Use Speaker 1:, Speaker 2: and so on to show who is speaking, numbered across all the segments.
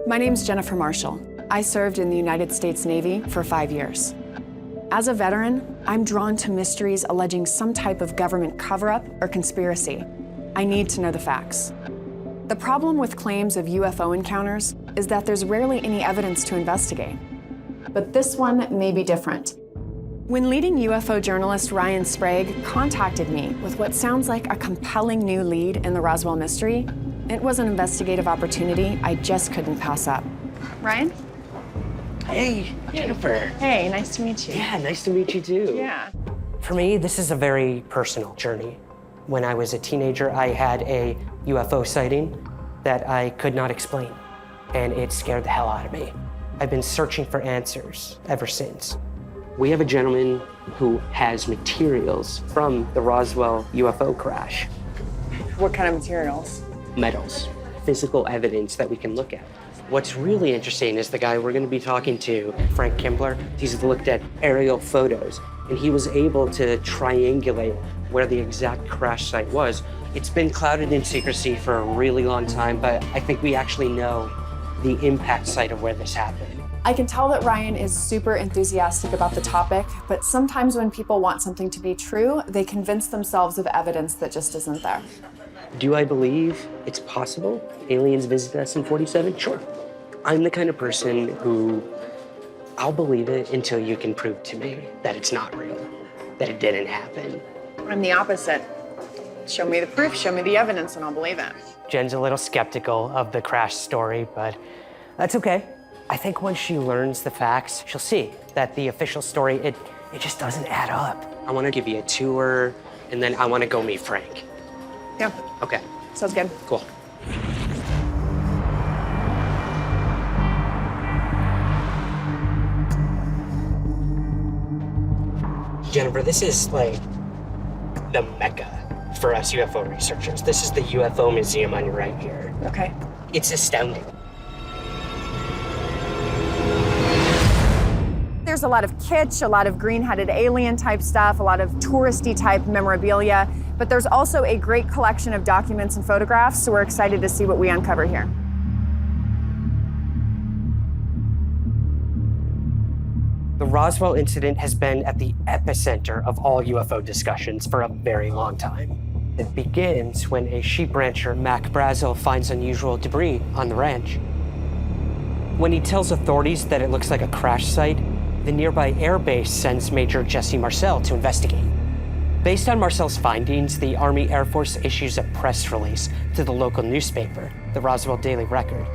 Speaker 1: My name's Jennifer Marshall. I served in the United States Navy for 5 years. As a veteran, I'm drawn to mysteries alleging some type of government cover-up or conspiracy. I need to know the facts. The problem with claims of UFO encounters is that there's rarely any evidence to investigate. But this one may be different. When leading UFO journalist Ryan Sprague contacted me with what sounds like a compelling new lead in the Roswell mystery, it was an investigative opportunity I just couldn't pass up. Ryan?
Speaker 2: Hey, Jennifer.
Speaker 1: Hey, nice to meet you.
Speaker 2: Yeah, nice to meet you too.
Speaker 1: Yeah.
Speaker 2: For me, this is a very personal journey. When I was a teenager, I had a UFO sighting that I could not explain, and it scared the hell out of me. I've been searching for answers ever since. We have a gentleman who has materials from the Roswell UFO crash.
Speaker 1: What kind of materials?
Speaker 2: Metals, physical evidence that we can look at. What's really interesting is the guy we're going to be talking to, Frank Kimbler. He's looked at aerial photos, and he was able to triangulate where the exact crash site was. It's been clouded in secrecy for a really long time, but I think we actually know the impact site of where this happened.
Speaker 1: I can tell that Ryan is super enthusiastic about the topic, but sometimes when people want something to be true, they convince themselves of evidence that just isn't there.
Speaker 2: Do I believe it's possible aliens visited us in 47? Sure. I'm the kind of person who I'll believe it until you can prove to me that it's not real, that it didn't happen.
Speaker 1: I'm the opposite. Show me the proof, show me the evidence, and I'll believe it.
Speaker 2: Jen's a little skeptical of the crash story, but that's okay. I think once she learns the facts, she'll see that the official story, it just doesn't add up. I want to give you a tour, and then I want to go meet Frank.
Speaker 1: Yeah.
Speaker 2: Okay.
Speaker 1: Sounds good.
Speaker 2: Cool. Jennifer, this is like the Mecca for us UFO researchers. This is the UFO museum on your right here.
Speaker 1: Okay.
Speaker 2: It's astounding.
Speaker 1: There's a lot of kitsch, a lot of green-headed alien type stuff, a lot of touristy type memorabilia, but there's also a great collection of documents and photographs, so we're excited to see what we uncover here.
Speaker 2: The Roswell incident has been at the epicenter of all UFO discussions for a very long time. It begins when a sheep rancher, Mac Brazel, finds unusual debris on the ranch. When he tells authorities that it looks like a crash site, the nearby air base sends Major Jesse Marcel to investigate. Based on Marcel's findings, the Army Air Force issues a press release to the local newspaper, the Roswell Daily Record,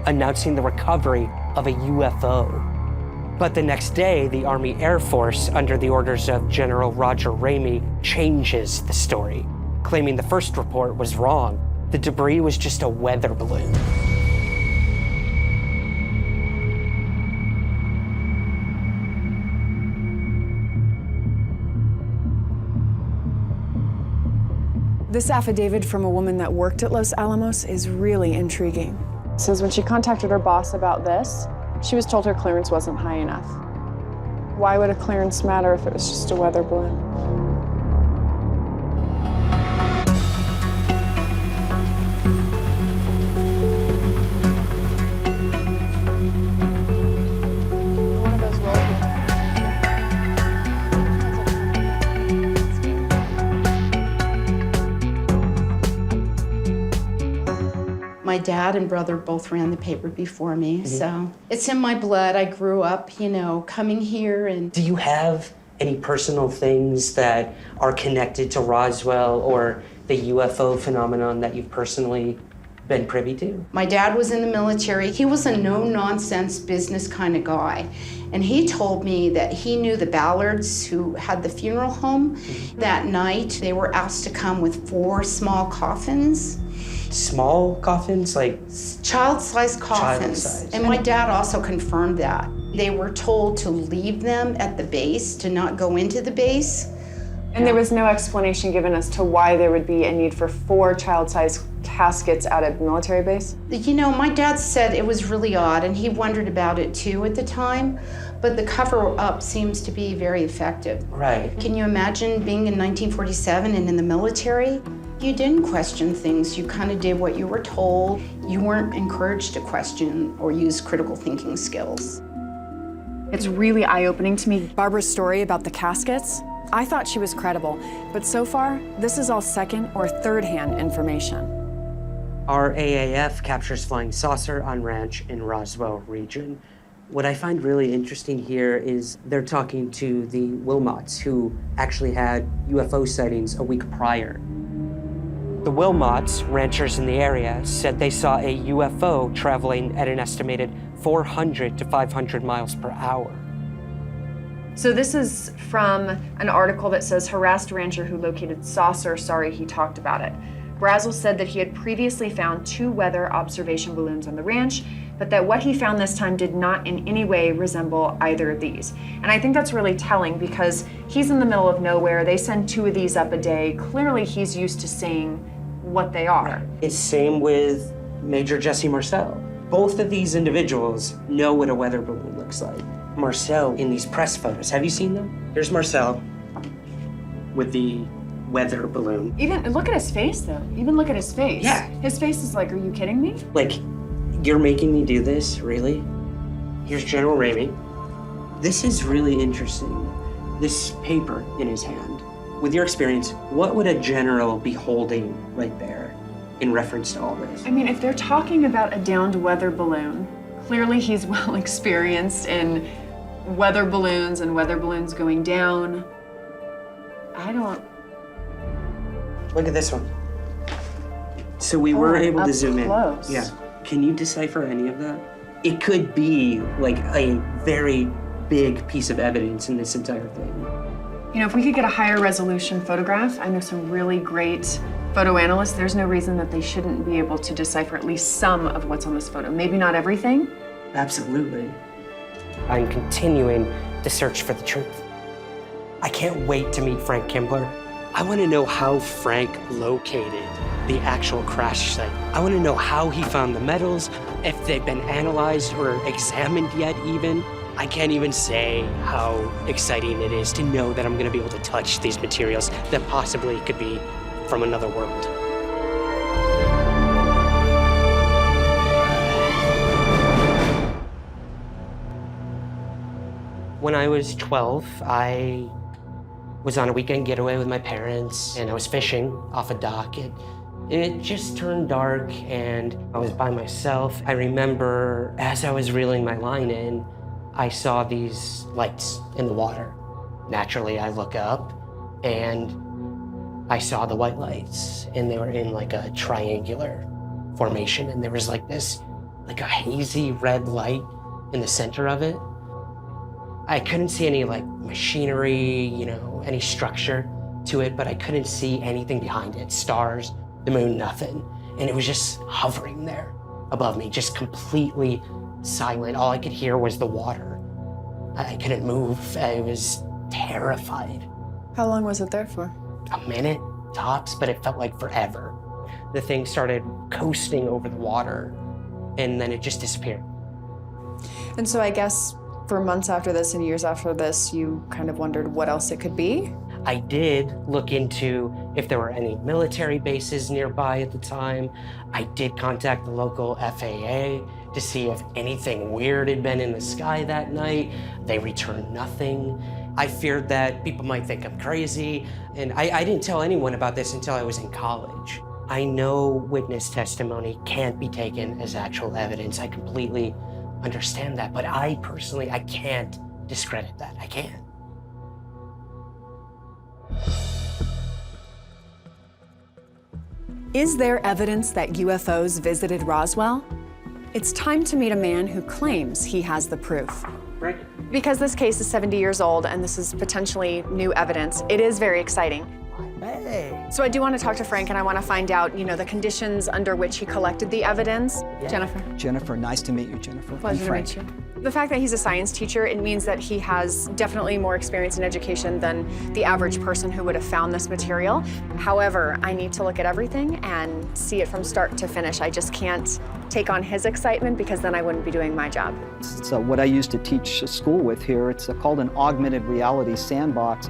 Speaker 2: announcing the recovery of a UFO. But the next day, the Army Air Force, under the orders of General Roger Ramey, changes the story, claiming the first report was wrong. The debris was just a weather balloon.
Speaker 1: This affidavit from a woman that worked at Los Alamos is really intriguing. It says when she contacted her boss about this, she was told her clearance wasn't high enough. Why would a clearance matter if it was just a weather balloon?
Speaker 3: My dad and brother both ran the paper before me, so it's in my blood. I grew up, you know, coming here and...
Speaker 2: Do you have any personal things that are connected to Roswell or the UFO phenomenon that you've personally been privy to?
Speaker 3: My dad was in the military. He was a no-nonsense business kind of guy. And he told me that he knew the Ballards who had the funeral home. That night, they were asked to come with 4 small coffins.
Speaker 2: Small coffins, like?
Speaker 3: Child-sized coffins.
Speaker 2: Child-sized.
Speaker 3: And my dad also confirmed that. They were told to leave them at the base, to not go into the base.
Speaker 1: And there was no explanation given as to why there would be a need for 4 child-sized caskets out at the military base?
Speaker 3: You know, my dad said it was really odd, and he wondered about it too at the time, but the cover-up seems to be very effective.
Speaker 2: Right.
Speaker 3: Can you imagine being in 1947 and in the military? You didn't question things. You kind of did what you were told. You weren't encouraged to question or use critical thinking skills.
Speaker 1: It's really eye-opening to me. Barbara's story about the caskets, I thought she was credible, but so far, this is all second or third-hand information.
Speaker 2: Our AAF captures flying saucer on ranch in Roswell region. What I find really interesting here is they're talking to the Wilmots, who actually had UFO sightings a week prior. The Wilmots, ranchers in the area, said they saw a UFO traveling at an estimated 400 to 500 miles per hour.
Speaker 1: So this is from an article that says, harassed rancher who located saucer, sorry he talked about it. Brazel said that he had previously found 2 weather observation balloons on the ranch, but that what he found this time did not in any way resemble either of these. And I think that's really telling because he's in the middle of nowhere. They send 2 of these up a day. Clearly he's used to seeing what they are.
Speaker 2: It's same with Major Jesse Marcel. Both of these individuals know what a weather balloon looks like. Marcel in these press photos, have you seen them? Here's Marcel with the weather balloon.
Speaker 1: Even look at his face though. Even look at his face.
Speaker 2: Yeah.
Speaker 1: His face is like, are you kidding me?
Speaker 2: Like, you're making me do this, really? Here's General Ramey. This is really interesting. This paper in his hand. With your experience, what would a general be holding right there in reference to all this?
Speaker 1: I mean, if they're talking about a downed weather balloon, clearly he's well experienced in weather balloons and weather balloons going down. I don't...
Speaker 2: Look at this one. So we were able to zoom
Speaker 1: close.
Speaker 2: in. Yeah. Can you decipher any of that? It could be like a very big piece of evidence in this entire thing.
Speaker 1: You know, if we could get a higher resolution photograph, I know some really great photo analysts, there's no reason that they shouldn't be able to decipher at least some of what's on this photo. Maybe not everything.
Speaker 2: Absolutely. I'm continuing the search for the truth. I can't wait to meet Frank Kimbler. I want to know how Frank located the actual crash site. I want to know how he found the metals, if they've been analyzed or examined yet even. I can't even say how exciting it is to know that I'm going to be able to touch these materials that possibly could be from another world. When I was 12, I was on a weekend getaway with my parents, and I was fishing off a dock. It just turned dark, and I was by myself. I remember as I was reeling my line in, I saw these lights in the water. Naturally, I look up, and I saw the white lights, and they were in like a triangular formation, and there was like this, like a hazy red light in the center of it. I couldn't see any like machinery, you know, any structure to it, but I couldn't see anything behind it. Stars, the moon, nothing. And it was just hovering there above me, just completely silent. All I could hear was the water. I couldn't move. I was terrified.
Speaker 1: How long was it there for?
Speaker 2: A minute tops, but it felt like forever. The thing started coasting over the water, and then it just disappeared.
Speaker 1: And so I guess for months after this and years after this, you kind of wondered what else it could be?
Speaker 2: I did look into if there were any military bases nearby at the time. I did contact the local FAA to see if anything weird had been in the sky that night. They returned nothing. I feared that people might think I'm crazy, and I didn't tell anyone about this until I was in college. I know witness testimony can't be taken as actual evidence. I completely understand that, but I personally, I can't discredit that. I can't.
Speaker 1: Is there evidence that UFOs visited Roswell? It's time to meet a man who claims he has the proof.
Speaker 2: Right.
Speaker 1: Because this case is 70 years old and this is potentially new evidence, it is very exciting.
Speaker 2: Hey.
Speaker 1: So I do want to talk to Frank, and I want to find out, you know, the conditions under which he collected the evidence.
Speaker 2: Yeah.
Speaker 1: Jennifer.
Speaker 4: Jennifer, nice to meet you, Jennifer.
Speaker 1: Pleasure to meet you. The fact that he's a science teacher, it means that he has definitely more experience in education than the average person who would have found this material. However, I need to look at everything and see it from start to finish. I just can't take on his excitement because then I wouldn't be doing my job.
Speaker 4: It's what I used to teach school with here. It's called an augmented reality sandbox.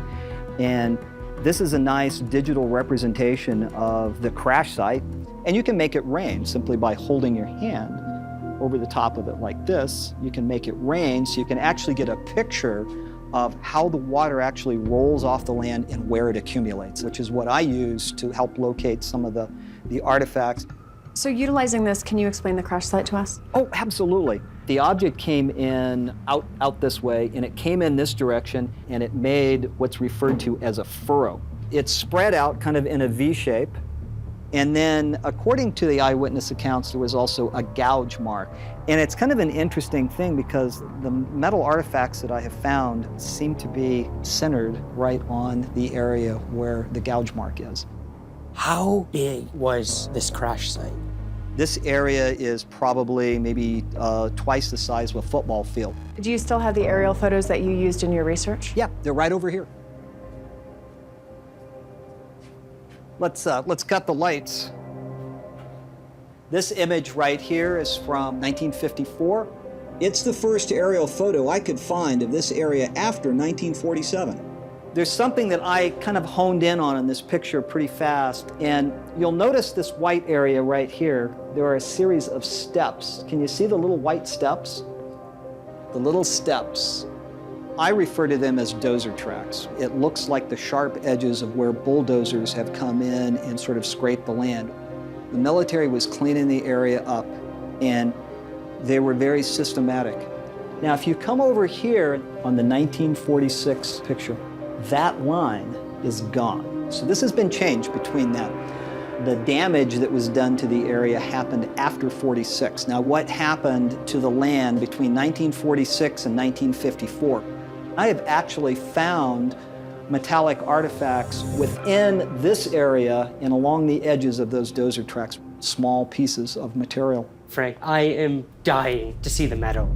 Speaker 4: And This is a nice digital representation of the crash site, and you can make it rain simply by holding your hand over the top of it like this. You can make it rain, so you can actually get a picture of how the water actually rolls off the land and where it accumulates, which is what I use to help locate some of the artifacts.
Speaker 1: So utilizing this, can you explain the crash site to us?
Speaker 4: Oh, absolutely. The object came in out this way, and it came in this direction, and it made what's referred to as a furrow. It spread out kind of in a V shape, and then according to the eyewitness accounts, there was also a gouge mark. And it's kind of an interesting thing because the metal artifacts that I have found seem to be centered right on the area where the gouge mark is.
Speaker 2: How big was this crash site?
Speaker 4: This area is probably maybe twice the size of a football field.
Speaker 1: Do you still have the aerial photos that you used in your research?
Speaker 4: Yeah, they're right over here. Let's cut the lights. This image right here is from 1954. It's the first aerial photo I could find of this area after 1947. There's something that I kind of honed in on this picture pretty fast, and you'll notice this white area right here. There are a series of steps. Can you see the little white steps? The little steps. I refer to them as dozer tracks. It looks like the sharp edges of where bulldozers have come in and sort of scraped the land. The military was cleaning the area up, and they were very systematic. Now, if you come over here on the 1946 picture, that line is gone. So this has been changed between that. The damage that was done to the area happened after 46. Now, what happened to the land between 1946 and 1954? I have actually found metallic artifacts within this area and along the edges of those dozer tracks, small pieces of material.
Speaker 2: Frank, I am dying to see the metal.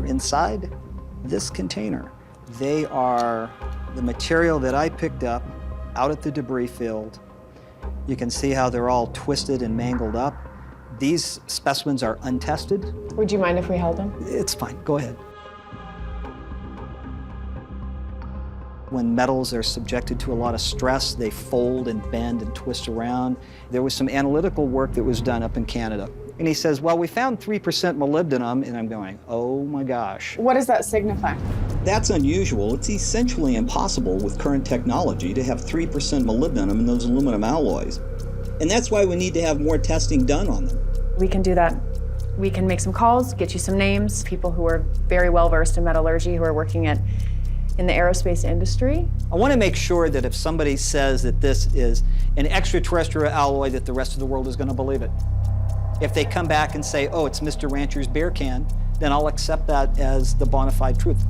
Speaker 4: Inside this container, they are the material that I picked up out at the debris field. You can see how they're all twisted and mangled up. These specimens are untested.
Speaker 1: Would you mind if we held them?
Speaker 4: It's fine, go ahead. When metals are subjected to a lot of stress, they fold and bend and twist around. There was some analytical work that was done up in Canada. And he says, well, we found 3% molybdenum, and I'm going, oh my gosh.
Speaker 1: What does that signify?
Speaker 5: That's unusual. It's essentially impossible with current technology to have 3% molybdenum in those aluminum alloys. And that's why we need to have more testing done on them.
Speaker 1: We can do that. We can make some calls, get you some names, people who are very well versed in metallurgy who are working in the aerospace industry.
Speaker 4: I want to make sure that if somebody says that this is an extraterrestrial alloy, that the rest of the world is going to believe it. If they come back and say, oh, it's Mr. Rancher's beer can, then I'll accept that as the bona fide truth.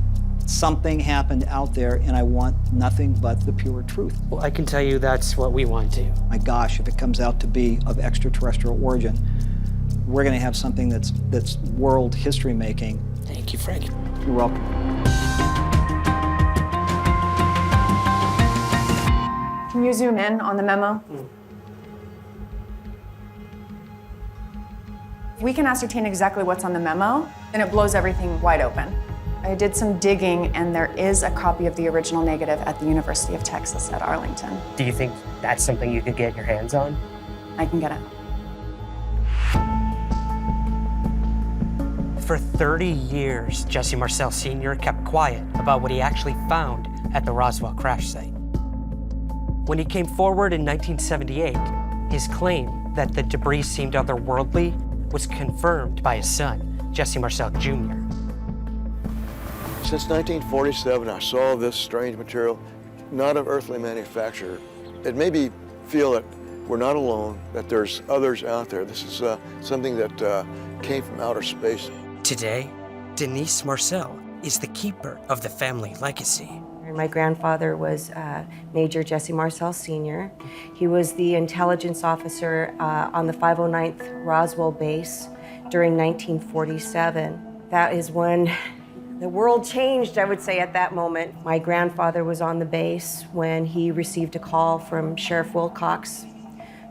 Speaker 4: Something happened out there, and I want nothing but the pure truth.
Speaker 2: Well, I can tell you that's what we want to.
Speaker 4: My gosh, if it comes out to be of extraterrestrial origin, we're going to have something that's world history making.
Speaker 2: Thank you, Frank.
Speaker 4: You're welcome.
Speaker 1: Can you zoom in on the memo? We can ascertain exactly what's on the memo, and it blows everything wide open. I did some digging, and there is a copy of the original negative at the University of Texas at Arlington.
Speaker 2: Do you think that's something you could get your hands on?
Speaker 1: I can get it.
Speaker 2: For 30 years, Jesse Marcel Sr. kept quiet about what he actually found at the Roswell crash site. When he came forward in 1978, his claim that the debris seemed otherworldly was confirmed by his son, Jesse Marcel Jr.
Speaker 6: Since 1947, I saw this strange material, not of earthly manufacture. It made me feel that we're not alone, that there's others out there. This is something that came from outer space.
Speaker 2: Today, Denise Marcel is the keeper of the family legacy.
Speaker 7: My grandfather was Major Jesse Marcel Sr. He was the intelligence officer on the 509th Roswell base during 1947. That is when the world changed, I would say, at that moment. My grandfather was on the base when he received a call from Sheriff Wilcox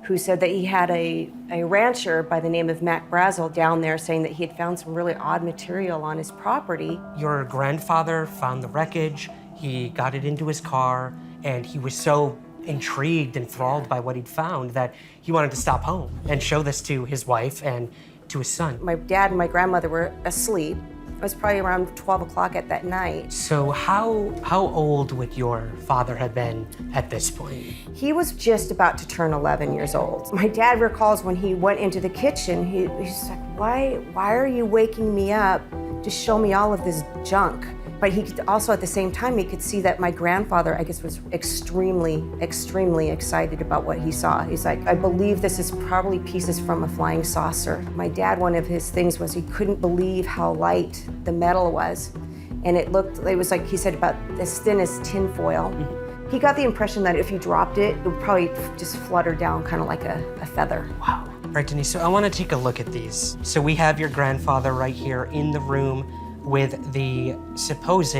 Speaker 7: who said that he had a rancher by the name of Mac Brazel down there saying that he had found some really odd material on his property.
Speaker 2: Your grandfather found the wreckage, he got it into his car, and he was so intrigued, enthralled by what he'd found that he wanted to stop home and show this to his wife and to his son.
Speaker 7: My dad and my grandmother were asleep. It was probably around 12 o'clock at that night.
Speaker 2: So how old would your father have been at this point?
Speaker 7: He was just about to turn 11 years old. My dad recalls when he went into the kitchen, he's like, why are you waking me up to show me all of this junk? But he could also, at the same time, he could see that my grandfather, I guess, was extremely, extremely excited about what he saw. He's like, I believe this is probably pieces from a flying saucer. My dad, one of his things was he couldn't believe how light the metal was. And it was like, he said, about as thin as tin foil. He got the impression that if you dropped it, it would probably just flutter down kind of like a feather.
Speaker 2: Wow. All right, Denise, so I want to take a look at these. So we have your grandfather right here in the room with the supposed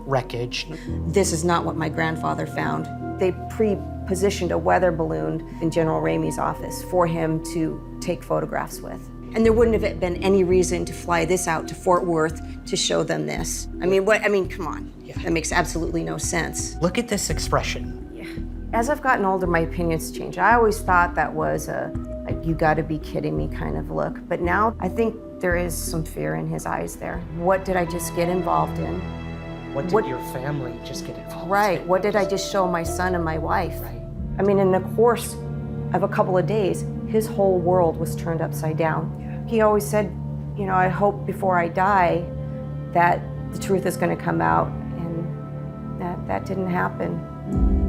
Speaker 2: wreckage.
Speaker 7: This is not what my grandfather found. They pre-positioned a weather balloon in General Ramey's office for him to take photographs with. And there wouldn't have been any reason to fly this out to Fort Worth to show them this. I mean, come on. Yeah. That makes absolutely no sense.
Speaker 2: Look at this expression.
Speaker 7: Yeah. As I've gotten older, my opinions change. I always thought that was a, like, you gotta be kidding me kind of look. But now I think there is some fear in his eyes there. What did I just get involved in?
Speaker 2: What did your family just get involved in?
Speaker 7: Right, what did I just show my son and my wife?
Speaker 2: Right.
Speaker 7: I mean, in the course of a couple of days, his whole world was turned upside down. Yeah. He always said, you know, I hope before I die that the truth is gonna come out, and that didn't happen.